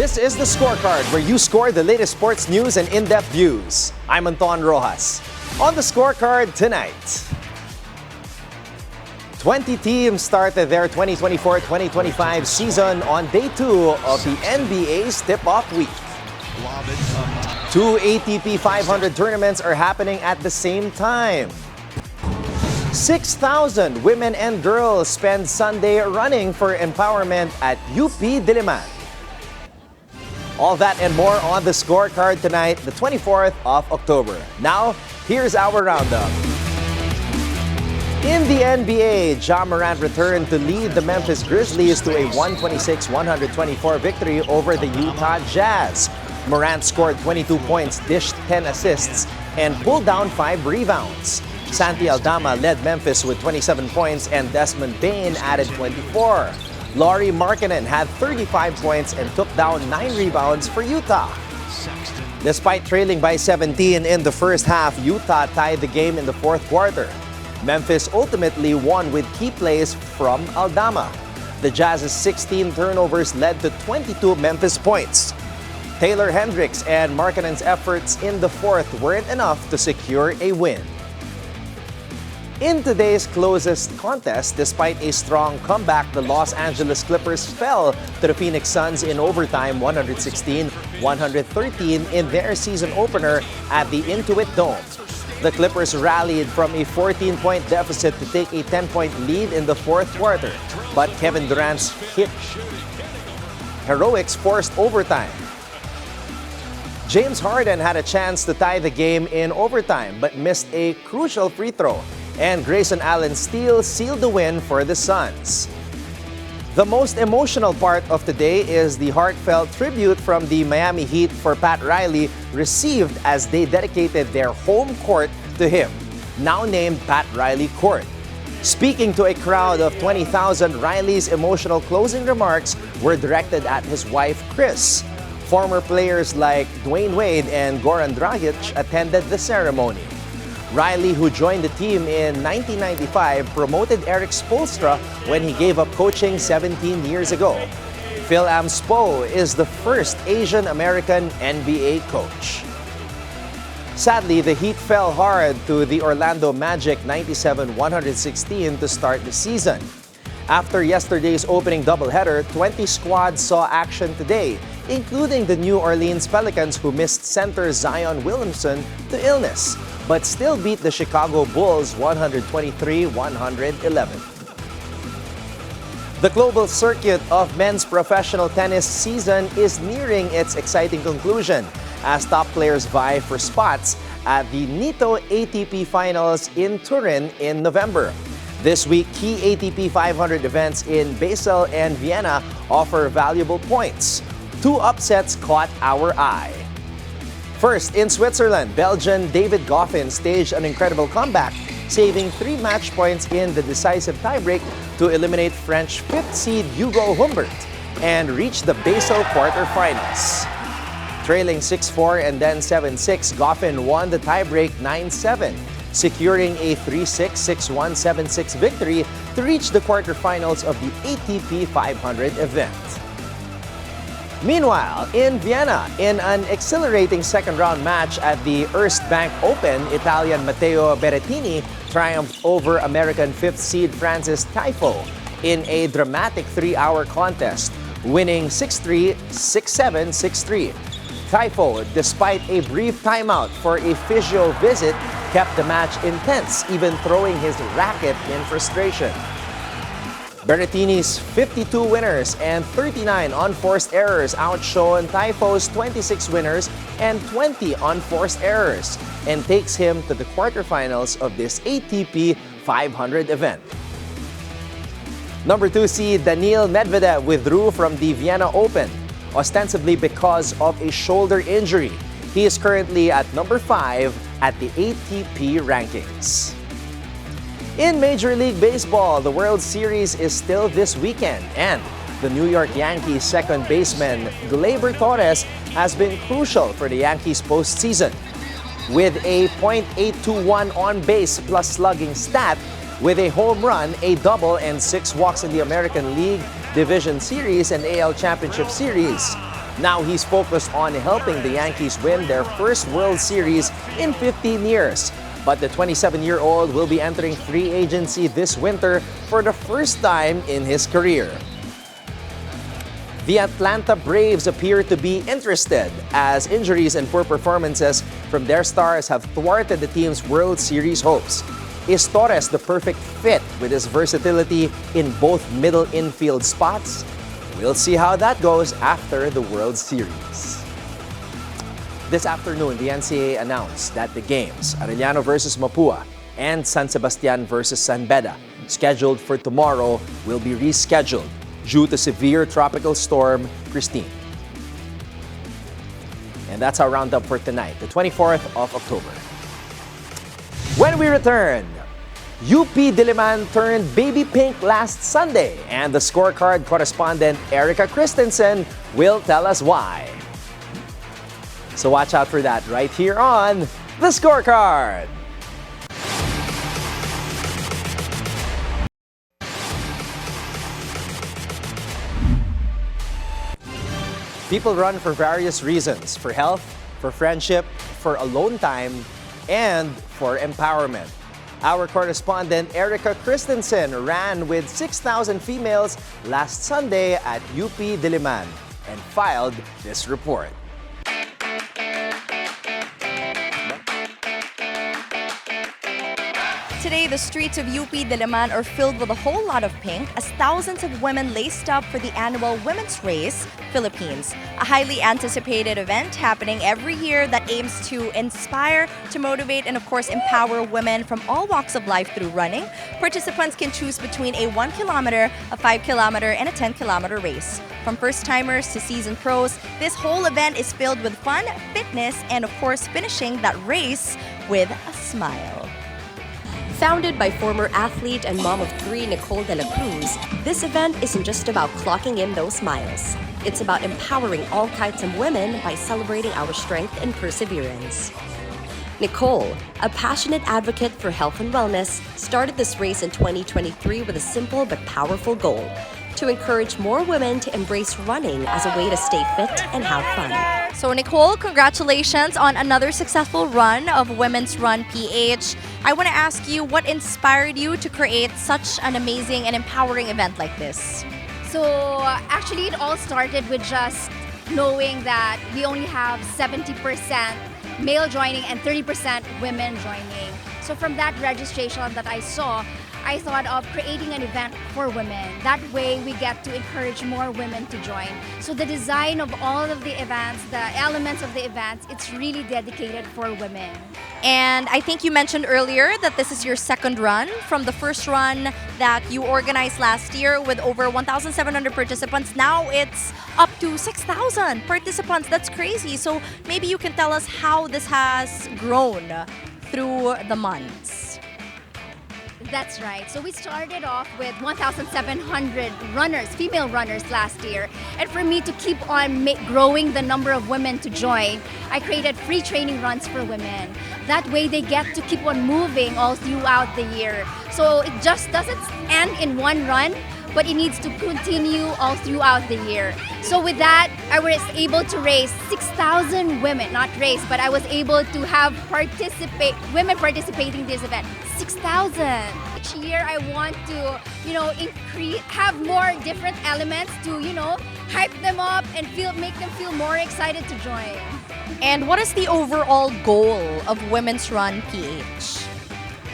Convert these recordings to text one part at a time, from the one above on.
This is the Scorecard, where you score the latest sports news and in-depth views. I'm Anton Roxas. On the Scorecard tonight, 20 teams started their 2024-2025 season on day 2 of the NBA's tip-off week. 2 ATP 500 tournaments are happening at the same time. 6,000 women and girls spend Sunday running for empowerment at UP Diliman. All that and more on the Scorecard tonight, the 24th of October. Now, here's our roundup. In the NBA, Ja Morant returned to lead the Memphis Grizzlies to a 126-124 victory over the Utah Jazz. Morant scored 22 points, dished 10 assists, and pulled down 5 rebounds. Santi Aldama led Memphis with 27 points, and Desmond Bane added 24. Lauri Markkanen had 35 points and took down 9 rebounds for Utah. Despite trailing by 17 in the first half, Utah tied the game in the fourth quarter. Memphis ultimately won with key plays from Aldama. The Jazz's 16 turnovers led to 22 Memphis points. Taylor Hendricks and Markkanen's efforts in the fourth weren't enough to secure a win. In today's closest contest, despite a strong comeback, the Los Angeles Clippers fell to the Phoenix Suns in overtime 116-113 in their season opener at the Intuit Dome. The Clippers rallied from a 14-point deficit to take a 10-point lead in the fourth quarter, but Kevin Durant's heroics forced overtime. James Harden had a chance to tie the game in overtime but missed a crucial free throw, and Grayson Allen's steal sealed the win for the Suns. The most emotional part of today is the heartfelt tribute from the Miami Heat for Pat Riley received as they dedicated their home court to him, now named Pat Riley Court. Speaking to a crowd of 20,000, Riley's emotional closing remarks were directed at his wife, Chris. Former players like Dwayne Wade and Goran Dragic attended the ceremony. Riley, who joined the team in 1995, promoted Eric Spoelstra when he gave up coaching 17 years ago. Phil Amspo is the first Asian-American NBA coach. Sadly, the Heat fell hard to the Orlando Magic 97-116 to start the season. After yesterday's opening doubleheader, 20 squads saw action today, including the New Orleans Pelicans, who missed center Zion Williamson to illness, but still beat the Chicago Bulls 123-111. The global circuit of men's professional tennis season is nearing its exciting conclusion as top players vie for spots at the NITO ATP Finals in Turin in November. This week, key ATP 500 events in Basel and Vienna offer valuable points. 2 upsets caught our eye. First, in Switzerland, Belgian David Goffin staged an incredible comeback, saving 3 match points in the decisive tiebreak to eliminate French 5th seed Hugo Humbert and reach the Basel quarterfinals. Trailing 6-4 and then 7-6, Goffin won the tiebreak 9-7, securing a 3-6, 6-1, 7-6 victory to reach the quarterfinals of the ATP 500 event. Meanwhile, in Vienna, in an exhilarating second-round match at the Erste Bank Open, Italian Matteo Berrettini triumphed over American 5th seed Francis Tiafoe in a dramatic 3-hour contest, winning 6-3, 6-7, 6-3. Tiafoe, despite a brief timeout for a physio visit, kept the match intense, even throwing his racket in frustration. Berrettini's 52 winners and 39 unforced errors outshone Tiafoe's 26 winners and 20 unforced errors and takes him to the quarterfinals of this ATP 500 event. Number 2 seed Daniil Medvedev withdrew from the Vienna Open, ostensibly because of a shoulder injury. He is currently at number 5 at the ATP rankings. In Major League Baseball, the World Series is still this weekend, and the New York Yankees second baseman Gleyber Torres has been crucial for the Yankees postseason. With a .821 on-base plus slugging stat, with a home run, a double, and 6 walks in the American League Division Series and AL Championship Series, Now he's focused on helping the Yankees win their first World Series in 15 years. But the 27-year-old will be entering free agency this winter for the first time in his career. The Atlanta Braves appear to be interested as injuries and poor performances from their stars have thwarted the team's World Series hopes. Is Torres the perfect fit with his versatility in both middle infield spots? We'll see how that goes after the World Series. This afternoon, the NCAA announced that the games, Arellano versus Mapua and San Sebastian versus San Beda, scheduled for tomorrow, will be rescheduled due to severe tropical storm Christine. And that's our roundup for tonight, the 24th of October. When we return, UP Diliman turned baby pink last Sunday, and the Scorecard correspondent Erica Christensen will tell us why. So watch out for that right here on the Scorecard. People run for various reasons: for health, for friendship, for alone time, and for empowerment. Our correspondent Erica Christensen ran with 6,000 females last Sunday at UP Diliman and filed this report. Today, the streets of UP Diliman are filled with a whole lot of pink as thousands of women laced up for the annual Women's Race Philippines, a highly anticipated event happening every year that aims to inspire, to motivate, and of course empower women from all walks of life through running. Participants can choose between a 1 kilometer, a 5 kilometer, and a 10 kilometer race. From first-timers to seasoned pros, this whole event is filled with fun, fitness, and of course finishing that race with a smile. Founded by former athlete and mom of 3 Nicole de la Cruz, this event isn't just about clocking in those miles. It's about empowering all types of women by celebrating our strength and perseverance. Nicole, a passionate advocate for health and wellness, started this race in 2023 with a simple but powerful goal: to encourage more women to embrace running as a way to stay fit and have fun. So Nicole, congratulations on another successful run of Women's Run PH. I want to ask you, what inspired you to create such an amazing and empowering event like this? So actually it all started with just knowing that we only have 70% male joining and 30% women joining. So from that registration that I saw, I thought of creating an event for women. That way we get to encourage more women to join. So the design of all of the events, the elements of the events, it's really dedicated for women. And I think you mentioned earlier that this is your second run from the first run that you organized last year with over 1,700 participants. Now it's up to 6,000 participants. That's crazy. So maybe you can tell us how this has grown through the months. That's right. So we started off with 1,700 runners, female runners last year. And for me to keep on growing the number of women to join, I created free training runs for women. That way they get to keep on moving all throughout the year. So it just doesn't end in one run, but it needs to continue all throughout the year. So with that, I was able to raise 6,000 women, not raise, but I was able to have women participating in this event, 6,000. Each year I want to, have more different elements to, hype them up and make them feel more excited to join. And what is the overall goal of Women's Run PH?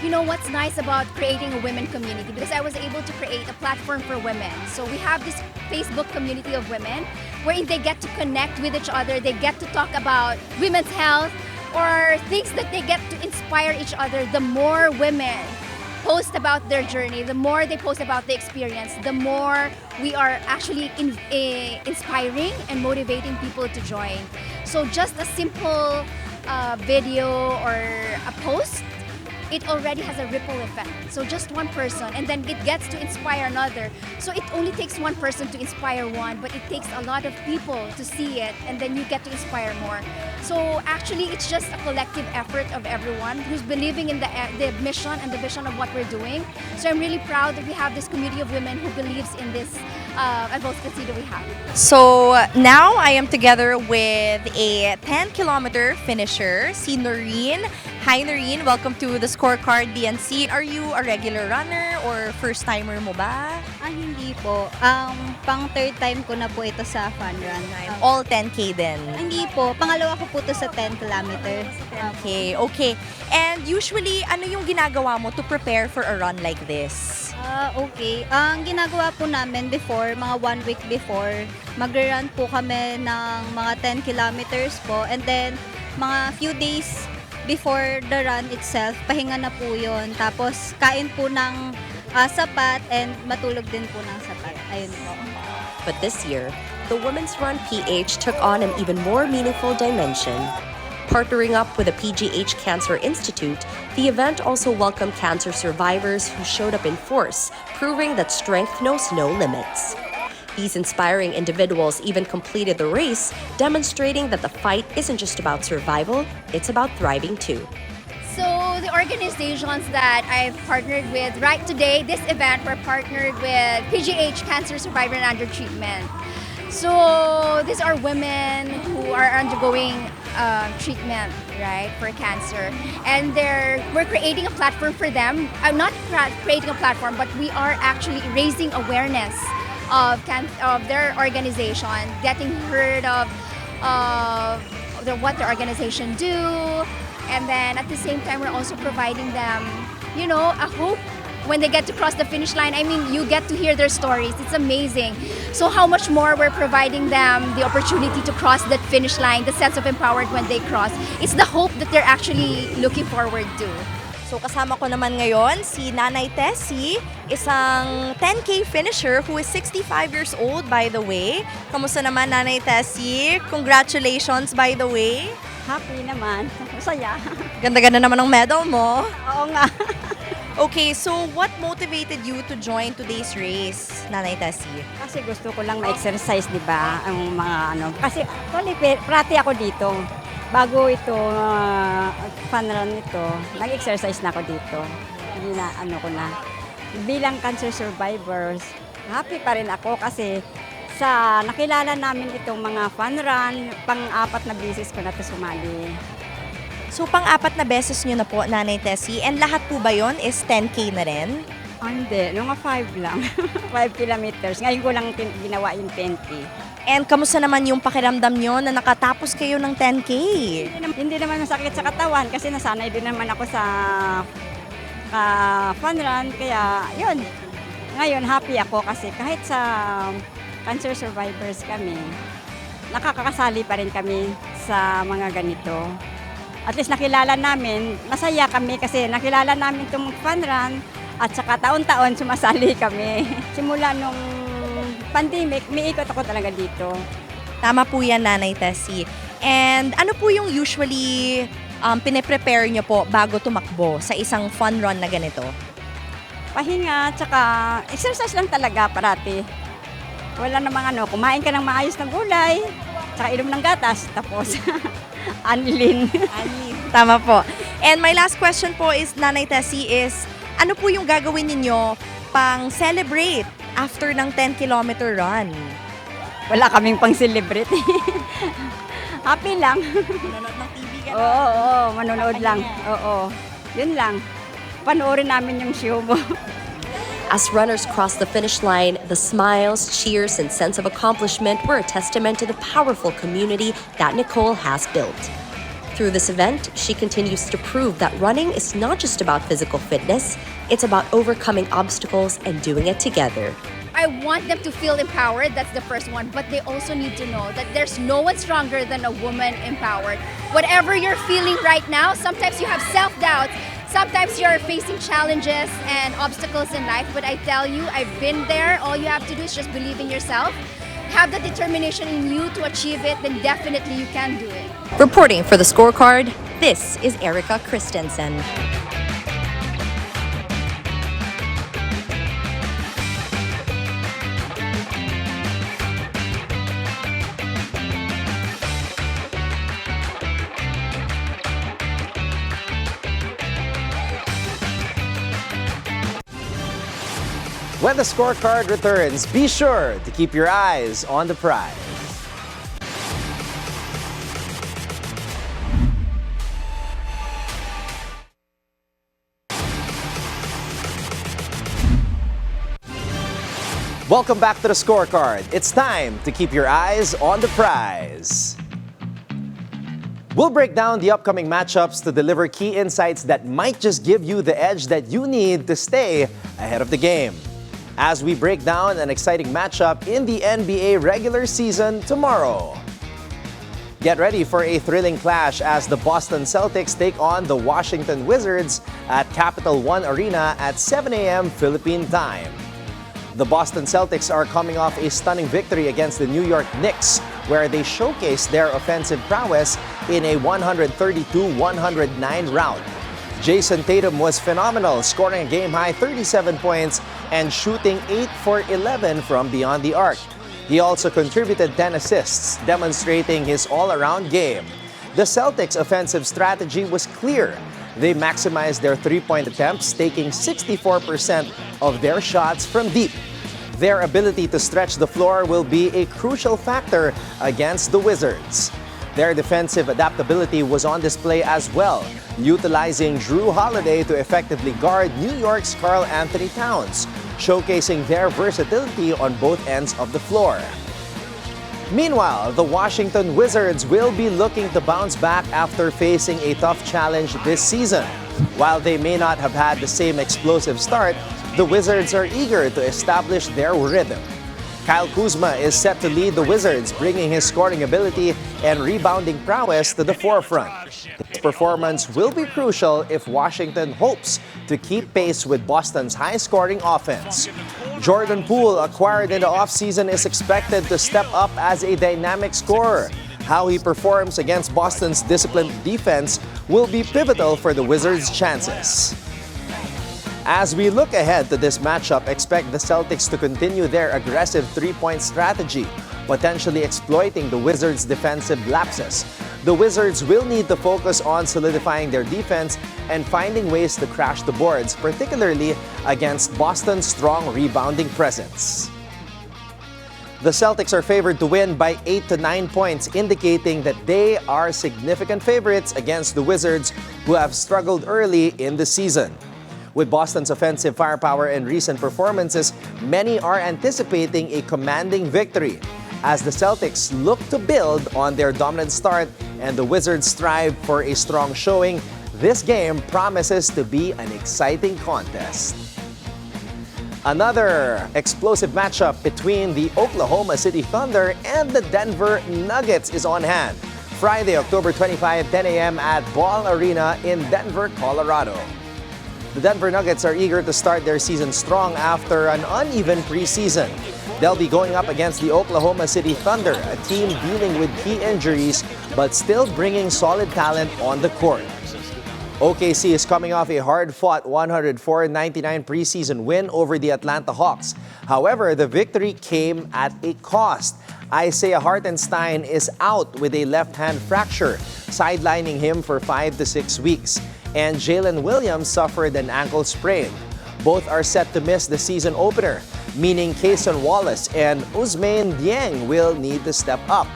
You know what's nice about creating a women community, because I was able to create a platform for women. So we have this Facebook community of women where they get to connect with each other, they get to talk about women's health or things that they get to inspire each other. The more women post about their journey, the more they post about the experience, the more we are actually inspiring and motivating people to join. So just a simple video or a post it already has a ripple effect. So just one person, and then it gets to inspire another. So it only takes one person to inspire one, but it takes a lot of people to see it, and then you get to inspire more. So actually, it's just a collective effort of everyone who's believing in the mission and the vision of what we're doing. So I'm really proud that we have this community of women who believes in this advocacy that we have. So now I am together with a 10-kilometer finisher, si Noreen. Hi Noreen, welcome to the Scorecard DNC. Are you a regular runner or first-timer mo ba? Hindi po. Pang third time ko na po ito sa fun run. All 10K din? Hindi po. Pangalawa ko po ito sa 10 kilometer. Okay. And usually, ano yung ginagawa mo to prepare for a run like this? Okay. Ang ginagawa po namin before, mga 1 week before, magre-run po kami ng mga 10 kilometers po. And then, mga few days before the run itself, pahinga na po yun. Tapos, kain po ng sapat and matulog din po ng sapat. Ayun po. But this year, the Women's Run PH took on an even more meaningful dimension. Partnering up with the PGH Cancer Institute, the event also welcomed cancer survivors who showed up in force, proving that strength knows no limits. These inspiring individuals even completed the race, demonstrating that the fight isn't just about survival, it's about thriving too. So the organizations that I've partnered with right today, this event, we're partnered with PGH Cancer Survivor and Under Treatment. So these are women who are undergoing treatment, right, for cancer, and we're creating a platform for them. I'm not creating a platform, but we are actually raising awareness of their organization, getting heard of what their organization do, and then at the same time we're also providing them, a hope when they get to cross the finish line. I mean, you get to hear their stories. It's amazing. So how much more we're providing them the opportunity to cross that finish line, the sense of empowered when they cross. It's the hope that they're actually looking forward to. So kasama ko naman ngayon si Nanay Tessie, isang 10K finisher who is 65 years old, by the way. Kamusta naman, Nanay Tessie? Congratulations, by the way. Happy naman. Masaya. Ganda-ganda naman ang medal mo. Oo nga. Okay, so what motivated you to join today's race, Nanay Tessie? Kasi gusto ko lang ma-exercise, di ba? Ang mga Kasi actually, prati ako dito. Bago ito, fun run ito, nag-exercise na ako dito. Hindi na, Bilang cancer survivors, happy pa rin ako kasi sa nakilala namin itong mga fun run, pang-apat na beses ko na ito sumali. So, pang-apat na beses nyo na po, Nanay Tessie, and lahat po ba yon is 10K na rin? Hindi, mga 5 lang. 5 kilometers. Ngayon ko lang ginawa yung 10K. And kamusta naman yung pakiramdam nyo na nakatapos kayo ng 10K? Hindi naman masakit sa katawan kasi nasanay din naman ako sa fun run. Kaya, yun. Ngayon, happy ako kasi kahit sa cancer survivors kami, nakakasali pa rin kami sa mga ganito. At least nakilala namin, masaya kami kasi nakilala namin itong fun run at saka taon-taon sumasali kami. Simula nung pandemic, umiikot ako talaga dito. Tama po yan, Nanay Tessie. And ano po yung usually pine-prepare nyo po bago tumakbo sa isang fun run na ganito? Pahinga, tsaka exercise lang talaga parati. Wala namang kumain ka ng maayos na gulay, tsaka inom ng gatas, tapos anlin. Tama po. And my last question po is, Nanay Tessie, is ano po yung gagawin ninyo pang celebrate after ng 10-kilometer run? Wala kaming pang celebrate. Happy lang. Manonood ng TV ka na? Oo, manonood lang. Oo, yun lang. Panoorin namin yung show mo. As runners crossed the finish line, the smiles, cheers, and sense of accomplishment were a testament to the powerful community that Nicole has built. Through this event, she continues to prove that running is not just about physical fitness, it's about overcoming obstacles and doing it together. I want them to feel empowered, that's the first one, but they also need to know that there's no one stronger than a woman empowered. Whatever you're feeling right now, sometimes you have self-doubt, sometimes you're facing challenges and obstacles in life, but I tell you, I've been there. All you have to do is just believe in yourself, have the determination in you to achieve it, then definitely you can do it. Reporting for the Scorecard, this is Erica Christensen. When the scorecard returns, be sure to keep your eyes on the prize. Welcome back to the scorecard. It's time to keep your eyes on the prize. We'll break down the upcoming matchups to deliver key insights that might just give you the edge that you need to stay ahead of the game. As we break down an exciting matchup in the NBA regular season tomorrow. Get ready for a thrilling clash as the Boston Celtics take on the Washington Wizards at Capital One Arena at 7 a.m. Philippine time. The Boston Celtics are coming off a stunning victory against the New York Knicks, where they showcased their offensive prowess in a 132-109 rout. Jason Tatum was phenomenal, scoring a game-high 37 points and shooting 8 for 11 from beyond the arc. He also contributed 10 assists, demonstrating his all-around game. The Celtics' offensive strategy was clear. They maximized their three-point attempts, taking 64% of their shots from deep. Their ability to stretch the floor will be a crucial factor against the Wizards. Their defensive adaptability was on display as well, utilizing Drew Holiday to effectively guard New York's Karl Anthony Towns, showcasing their versatility on both ends of the floor. Meanwhile, the Washington Wizards will be looking to bounce back after facing a tough challenge this season. While they may not have had the same explosive start, the Wizards are eager to establish their rhythm. Kyle Kuzma is set to lead the Wizards, bringing his scoring ability and rebounding prowess to the forefront. His performance will be crucial if Washington hopes to keep pace with Boston's high-scoring offense. Jordan Poole, acquired in the offseason, is expected to step up as a dynamic scorer. How he performs against Boston's disciplined defense will be pivotal for the Wizards' chances. As we look ahead to this matchup, expect the Celtics to continue their aggressive three-point strategy, potentially exploiting the Wizards' defensive lapses. The Wizards will need to focus on solidifying their defense and finding ways to crash the boards, particularly against Boston's strong rebounding presence. The Celtics are favored to win by 8 to 9 points, indicating that they are significant favorites against the Wizards, who have struggled early in the season. With Boston's offensive firepower and recent performances, many are anticipating a commanding victory. As the Celtics look to build on their dominant start and the Wizards strive for a strong showing, this game promises to be an exciting contest. Another explosive matchup between the Oklahoma City Thunder and the Denver Nuggets is on hand. Friday, October 25, 10 a.m. at Ball Arena in Denver, Colorado. The Denver Nuggets are eager to start their season strong after an uneven preseason. They'll be going up against the Oklahoma City Thunder, a team dealing with key injuries but still bringing solid talent on the court. OKC is coming off a hard-fought 104-99 preseason win over the Atlanta Hawks. However, the victory came at a cost. Isaiah Hartenstein is out with a left-hand fracture, sidelining him for 5 to 6 weeks. And Jalen Williams suffered an ankle sprain. Both are set to miss the season opener, meaning Cason Wallace and Ousmane Dieng will need to step up.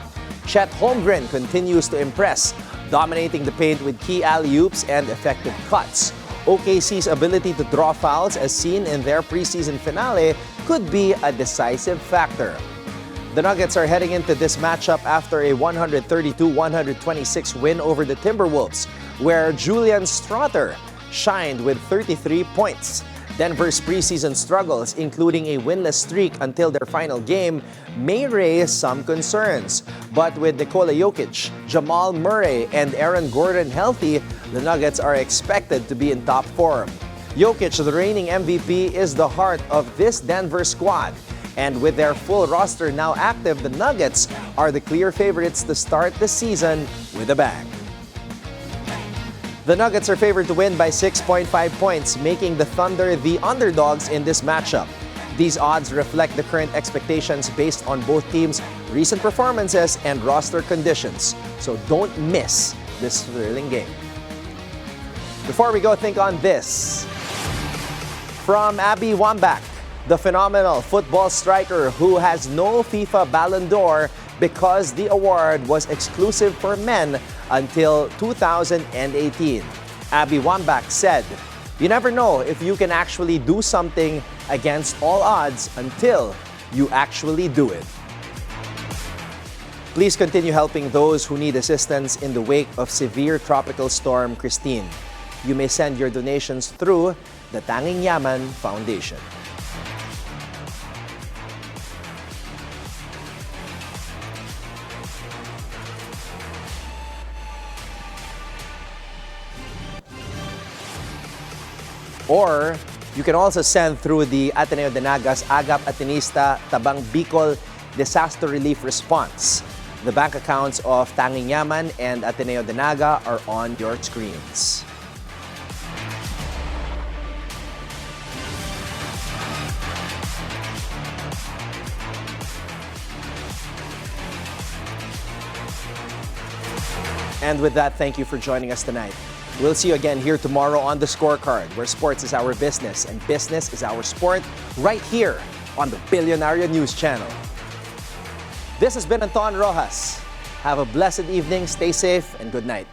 Chet Holmgren continues to impress, dominating the paint with key alley-oops and effective cuts. OKC's ability to draw fouls, as seen in their preseason finale, could be a decisive factor. The Nuggets are heading into this matchup after a 132-126 win over the Timberwolves, where Julian Strawther shined with 33 points. Denver's preseason struggles, including a winless streak until their final game, may raise some concerns. But with Nikola Jokic, Jamal Murray, and Aaron Gordon healthy, the Nuggets are expected to be in top form. Jokic, the reigning MVP, is the heart of this Denver squad. And with their full roster now active, the Nuggets are the clear favorites to start the season with a bang. The Nuggets are favored to win by 6.5 points, making the Thunder the underdogs in this matchup. These odds reflect the current expectations based on both teams' recent performances and roster conditions. So don't miss this thrilling game. Before we go, think on this. From Abby Wambach, the phenomenal football striker who has no FIFA Ballon d'Or because the award was exclusive for men until 2018. Abby Wambach said, "You never know if you can actually do something against all odds until you actually do it." Please continue helping those who need assistance in the wake of severe tropical storm Christine. You may send your donations through the Tanging Yaman Foundation. Or you can also send through the Ateneo de Nagas Agap Atenista Tabang Bicol Disaster Relief Response. The bank accounts of Tanging Yaman and Ateneo de Naga are on your screens. And with that, thank you for joining us tonight. We'll see you again here tomorrow on The Scorecard, where sports is our business and business is our sport, right here on the Billionaire News Channel. This has been Anton Roxas. Have a blessed evening, stay safe, and good night.